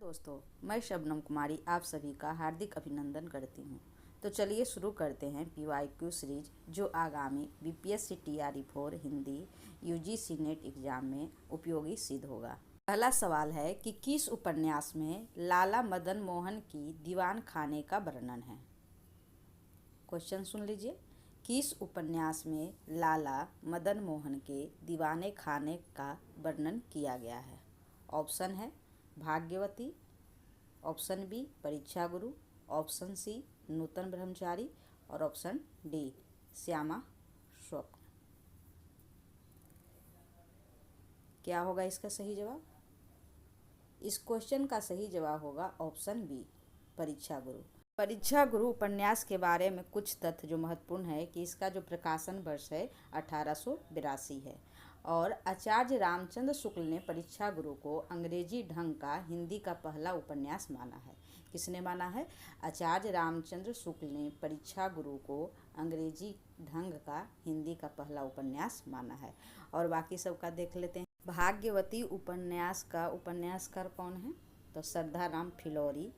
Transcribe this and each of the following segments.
दोस्तों, मैं शबनम कुमारी आप सभी का हार्दिक अभिनंदन करती हूँ। तो चलिए शुरू करते हैं PYQ सीरीज, जो आगामी BPSC TRE 4 Hindi UGC net exam में उपयोगी सिद्ध होगा। पहला सवाल है कि किस उपन्यास में लाला मदन मोहन की दीवान खाने का वर्णन है। क्वेश्चन सुन लीजिए, किस उपन्यास में लाला मदन मोहन के दीवाने खाने का वर्णन किया गया है। ऑप्शन है भाग्यवती, ऑप्शन बी परीक्षा गुरु, ऑप्शन सी नूतन ब्रह्मचारी और ऑप्शन डी श्यामा स्वप्न। क्या होगा इसका सही जवाब? इस क्वेश्चन का सही जवाब होगा ऑप्शन बी परीक्षा गुरु। परीक्षा गुरु उपन्यास के बारे में कुछ तथ्य जो महत्वपूर्ण है कि इसका जो प्रकाशन वर्ष है 1882 है और आचार्य रामचंद्र शुक्ल ने परीक्षा गुरु को अंग्रेजी ढंग का हिंदी का पहला उपन्यास माना है। किसने माना है? आचार्य रामचंद्र शुक्ल ने परीक्षा गुरु को अंग्रेजी ढंग का हिंदी का पहला उपन्यास माना है। और बाकी सबका देख लेते हैं। भाग्यवती उपन्यास का उपन्यासकार कौन है? तो श्रद्धाराम फिलौरी,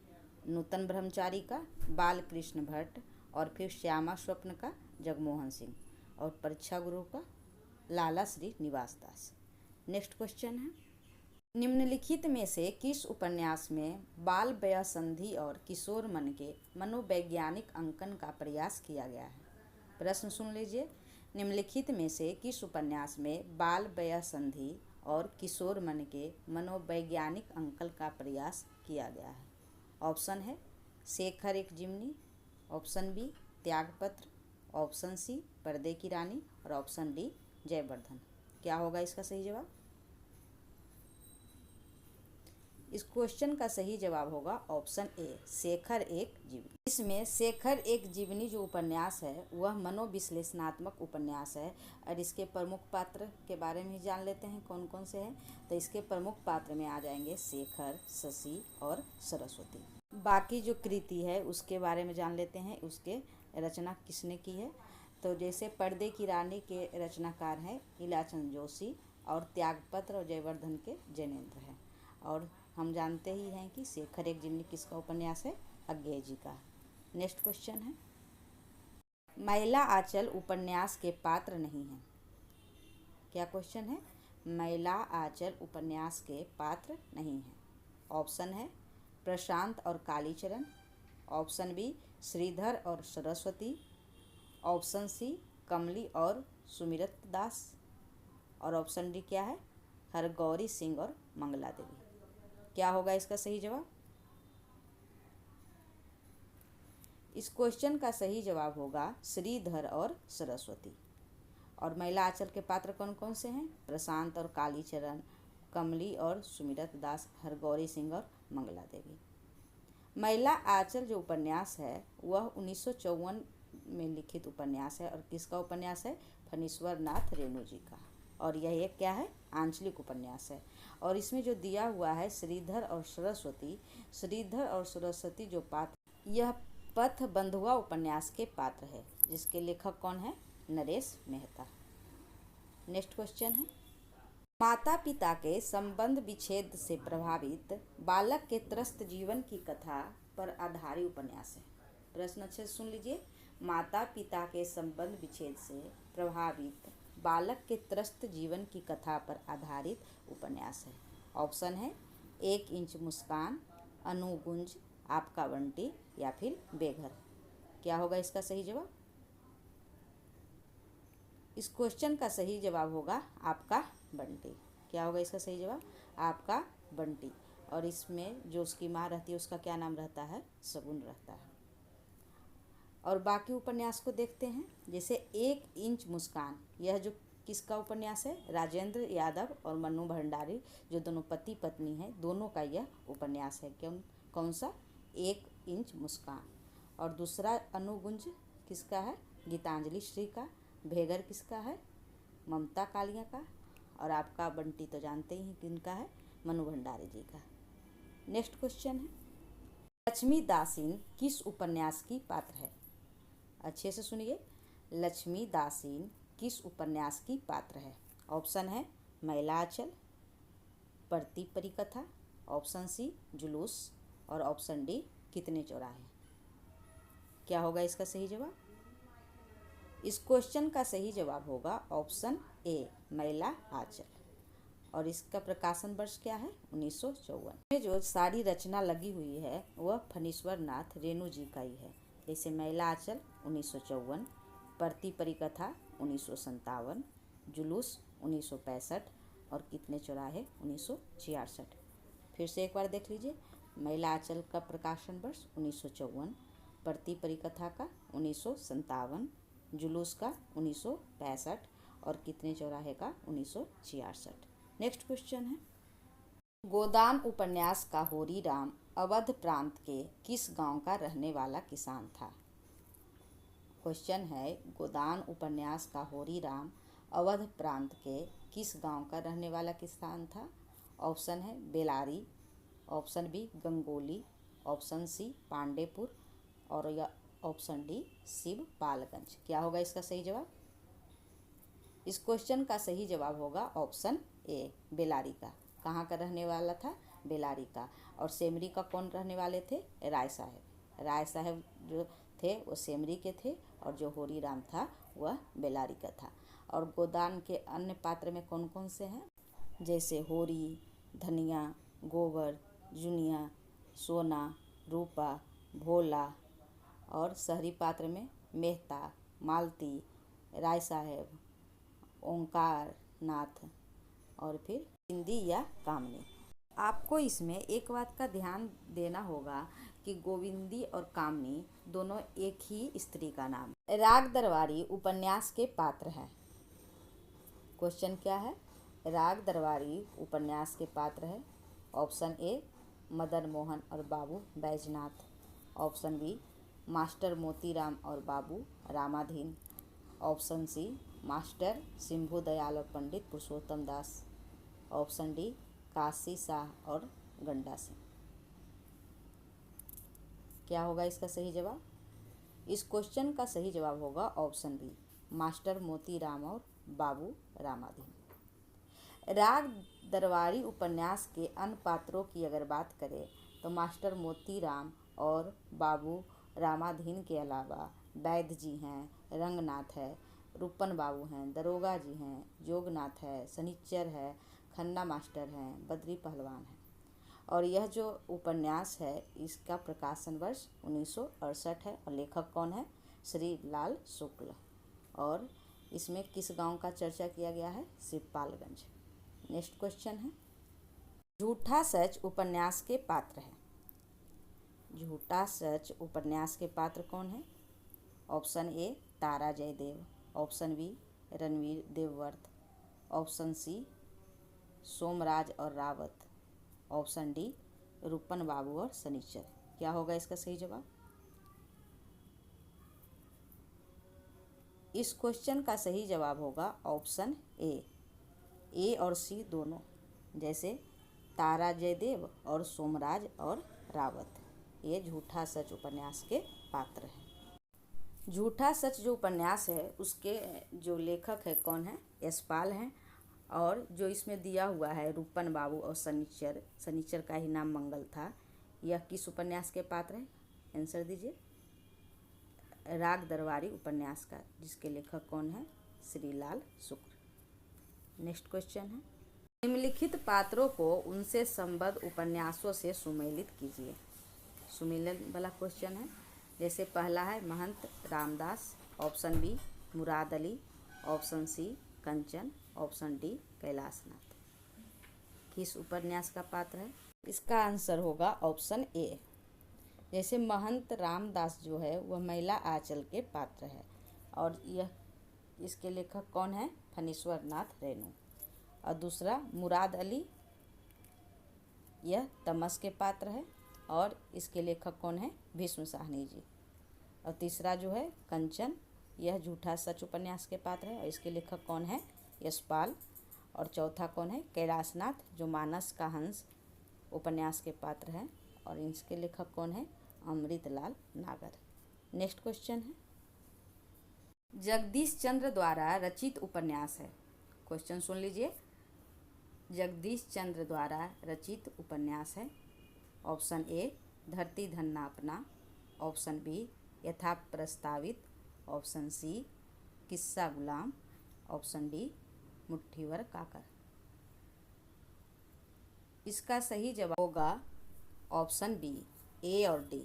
नूतन ब्रह्मचारी का बालकृष्ण भट्ट और फिर श्यामा स्वप्न का जगमोहन सिंह और परीक्षा गुरु का लाला श्री निवास दास। नेक्स्ट क्वेश्चन है, निम्नलिखित में से किस उपन्यास में बाल वयसंधि और किशोर मन के मनोवैज्ञानिक अंकन का प्रयास किया गया है। प्रश्न सुन लीजिए, निम्नलिखित में से किस उपन्यास में बाल वयसंधि और किशोर मन के मनोवैज्ञानिक अंकन का प्रयास किया गया है। ऑप्शन है शेखर एक जिमनी, ऑप्शन बी त्यागपत्र, ऑप्शन सी पर्दे की रानी और ऑप्शन डी जयवर्धन। क्या होगा इसका सही जवाब? इस क्वेश्चन का सही जवाब होगा ऑप्शन ए शेखर एक जीवनी। इसमें शेखर एक जीवनी जो उपन्यास है वह मनोविश्लेषणात्मक उपन्यास है और इसके प्रमुख पात्र के बारे में ही जान लेते हैं कौन कौन से हैं। तो इसके प्रमुख पात्र में आ जाएंगे शेखर, शशि और सरस्वती। बाकी जो कृति है उसके बारे में जान लेते हैं, उसके रचना किसने की है। तो जैसे पर्दे की रानी के रचनाकार हैं इलाचंद जोशी और त्यागपत्र और जयवर्धन के जैनेन्द्र हैं। और हम जानते ही हैं कि शेखर एक जीवनी किसका उपन्यास है? अज्ञेय जी का। नेक्स्ट क्वेश्चन है, मैला आंचल उपन्यास के पात्र नहीं हैं। क्या क्वेश्चन है? मैला आंचल उपन्यास के पात्र नहीं हैं। ऑप्शन है प्रशांत और कालीचरण, ऑप्शन बी श्रीधर और सरस्वती, ऑप्शन सी कमली और सुमिरत दास और ऑप्शन डी क्या है? हरगौरी सिंह और मंगला देवी। क्या होगा इसका सही जवाब? इस क्वेश्चन का सही जवाब होगा श्रीधर और सरस्वती। और मैला आंचल के पात्र कौन कौन से हैं? प्रशांत और कालीचरण, कमली और सुमिरत दास, हरगौरी सिंह और मंगला देवी। मैला आंचल जो उपन्यास है वह 1954 में लिखित उपन्यास है और किसका उपन्यास है? फणीश्वर नाथ रेणु जी का। और यह एक क्या है? आंचलिक उपन्यास है। और इसमें जो दिया हुआ है श्रीधर और सरस्वती, श्रीधर और सरस्वती जो पात्र, यह पथ बंधुआ उपन्यास के पात्र है जिसके लेखक कौन है? नरेश मेहता। नेक्स्ट क्वेश्चन है, माता पिता के संबंध विच्छेद से प्रभावित बालक के त्रस्त जीवन की कथा पर आधारित उपन्यास है। प्रश्न अच्छे से सुन लीजिए, माता पिता के संबंध विच्छेद से प्रभावित बालक के त्रस्त जीवन की कथा पर आधारित उपन्यास है। ऑप्शन है 1 इंच मुस्कान, अनुगुंज, आपका बंटी या फिर बेघर। क्या होगा इसका सही जवाब? इस क्वेश्चन का सही जवाब होगा आपका बंटी। क्या होगा इसका सही जवाब? आपका बंटी। और इसमें जो उसकी माँ रहती है उसका क्या नाम रहता है? शगुन रहता है। और बाकी उपन्यास को देखते हैं। जैसे 1 इंच मुस्कान, यह जो किसका उपन्यास है? राजेंद्र यादव और मन्नू भंडारी जो दोनों पति पत्नी हैं, दोनों का यह उपन्यास है। कौन सा? 1 इंच मुस्कान। और दूसरा अनुगुंज किसका है? गीतांजलि श्री का। भेगर किसका है? ममता कालिया का। और आपका बंटी तो जानते ही किनका है? मन्नू भंडारी जी का। नेक्स्ट क्वेश्चन है, लक्ष्मी दासीन किस उपन्यास की पात्र है? अच्छे से सुनिए, लक्ष्मी दासीन किस उपन्यास की पात्र है? ऑप्शन है मैला आंचल, परती परिकथा, ऑप्शन सी जुलूस और ऑप्शन डी कितने चौराहे। क्या होगा इसका सही जवाब? इस क्वेश्चन का सही जवाब होगा ऑप्शन ए मैला आंचल। और इसका प्रकाशन वर्ष क्या है? 1954 में। जो सारी रचना लगी हुई है वह फणीश्वर नाथ रेणु जी का ही है। जैसे मैला आंचल 1954, परती परिकथा 1957, जुलूस 1965 और कितने चौराहे 1966। फिर से एक बार देख लीजिए। मैला आंचल का प्रकाशन वर्ष 1954, परती परिकथा का 1957, जुलूस का 1965 और कितने चौराहे का 1966। नेक्स्ट क्वेश्चन है, गोदान उपन्यास का होरी राम अवध प्रांत के किस गांव का रहने वाला किसान था? क्वेश्चन है, गोदान उपन्यास का होरी राम अवध प्रांत के किस गांव का रहने वाला किसान था? ऑप्शन है Bellary, option B Gangoli, option C Pandeypur और या ऑप्शन डी शिवपालगंज। क्या होगा इसका सही जवाब? इस क्वेश्चन का सही जवाब होगा ऑप्शन ए बेलारी का। कहाँ का रहने वाला था? बेलारी का। और सेमरी का कौन रहने वाले थे? राय साहब। राय साहब जो थे वो सेमरी के थे और जो होरी राम था वह बेलारी का था। और गोदान के अन्य पात्र में कौन कौन से हैं? जैसे होरी, धनिया, गोबर, जुनिया, सोना, रूपा, भोला। और शहरी पात्र में मेहता, मालती, राय साहेब, ओंकार नाथ और फिर हिंदी या कामनी। आपको इसमें एक बात का ध्यान देना होगा कि गोविंदी और कामनी दोनों एक ही स्त्री का नाम। राग दरबारी उपन्यास के पात्र हैं। क्वेश्चन क्या है? राग दरबारी उपन्यास के पात्र है। ऑप्शन ए मदन मोहन और Babu Baijnath, option B master Motiram और Babu Ramadhin, option C master Simbhu Dayal और पंडित पुरुषोत्तम दास, ऑप्शन डी काशी शाह और गंडा सिंह। क्या होगा इसका सही जवाब? इस क्वेश्चन का सही जवाब होगा ऑप्शन बी मास्टर मोतीराम और बाबू रामाधीन। राग दरबारी उपन्यास के अन्य पात्रों की अगर बात करें तो मास्टर मोतीराम और बाबू रामाधीन के अलावा वैद्य जी हैं, रंगनाथ है, रूपन बाबू हैं, दरोगा जी हैं, जोगनाथ है, सनीचर है, खन्ना मास्टर हैं, बद्री पहलवान है। और यह जो उपन्यास है इसका प्रकाशन वर्ष 1968 है और लेखक कौन है? श्री लाल शुक्ल। और इसमें किस गांव का चर्चा किया गया है? शिवपालगंज। नेक्स्ट क्वेश्चन है, झूठा सच उपन्यास के पात्र है। झूठा सच उपन्यास के पात्र कौन है? Option A Tara Jaidev, option B Ranveer Devvarth, option C Somraj और रावत, ऑप्शन डी रूपन बाबू और सनीचर। क्या होगा इसका सही जवाब? इस क्वेश्चन का सही जवाब होगा ऑप्शन ए और सी दोनों। जैसे तारा जयदेव और सोमराज और रावत, ये झूठा सच उपन्यास के पात्र हैं। झूठा सच जो उपन्यास है उसके जो लेखक है कौन है? यशपाल हैं। और जो इसमें दिया हुआ है रूपन बाबू और सनीचर का ही नाम मंगल था। यह किस उपन्यास के पात्र हैं? आंसर दीजिए। राग दरबारी उपन्यास का, जिसके लेखक कौन है? श्रीलाल शुक्ल। नेक्स्ट क्वेश्चन है, निम्नलिखित पात्रों को उनसे संबद्ध उपन्यासों से सुमेलित कीजिए। सुमेलन वाला क्वेश्चन है। जैसे पहला है महंत Ramdas, option B Murad Ali, option C कंचन, ऑप्शन डी कैलाशनाथ। किस उपन्यास का पात्र है? इसका आंसर होगा ऑप्शन ए। जैसे महंत रामदास जो है वह मैला आंचल के पात्र है और यह इसके लेखक कौन है? फणीश्वर नाथ रेणु। और दूसरा मुराद अली, यह तमस के पात्र है और इसके लेखक कौन है? भीष्म साहनी जी। और तीसरा जो है कंचन, यह झूठा सच उपन्यास के पात्र है और इसके लेखक कौन है? यशपाल। और चौथा कौन है? कैलाशनाथ, जो मानस का हंस उपन्यास के पात्र हैं और इसके लेखक कौन है? अमृतलाल नागर। नेक्स्ट क्वेश्चन है, जगदीश चंद्र द्वारा रचित उपन्यास है। क्वेश्चन सुन लीजिए। जगदीश चंद्र द्वारा रचित उपन्यास है? ऑप्शन ए धरती धन्ना अपना, ऑप्शन बी यथा प्रस्तावित, ऑप्शन सी किस्सा गुलाम, ऑप्शन डी मुट्ठी भर काकर। इसका सही जवाब होगा ऑप्शन बी, ए और डी।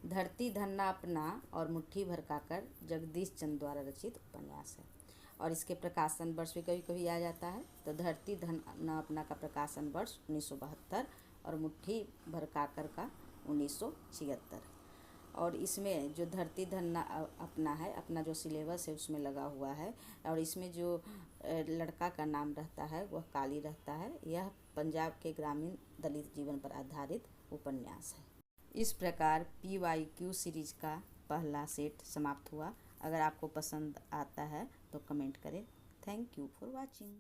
धरती धन्ना अपना और मुट्ठी भर काकर जगदीश चंद्र द्वारा रचित उपन्यास है और इसके प्रकाशन वर्ष भी कभी कभी आ जाता है। तो धरती धन्ना अपना का प्रकाशन वर्ष 1972 और मुट्ठी भर काकर का 1976। और इसमें जो धरती धन्ना अपना है, अपना जो सिलेबस है उसमें लगा हुआ है और इसमें जो लड़का का नाम रहता है वह काली रहता है। यह पंजाब के ग्रामीण दलित जीवन पर आधारित उपन्यास है। इस प्रकार PYQ सीरीज का पहला सेट समाप्त हुआ। अगर आपको पसंद आता है तो कमेंट करें। Thank you for watching.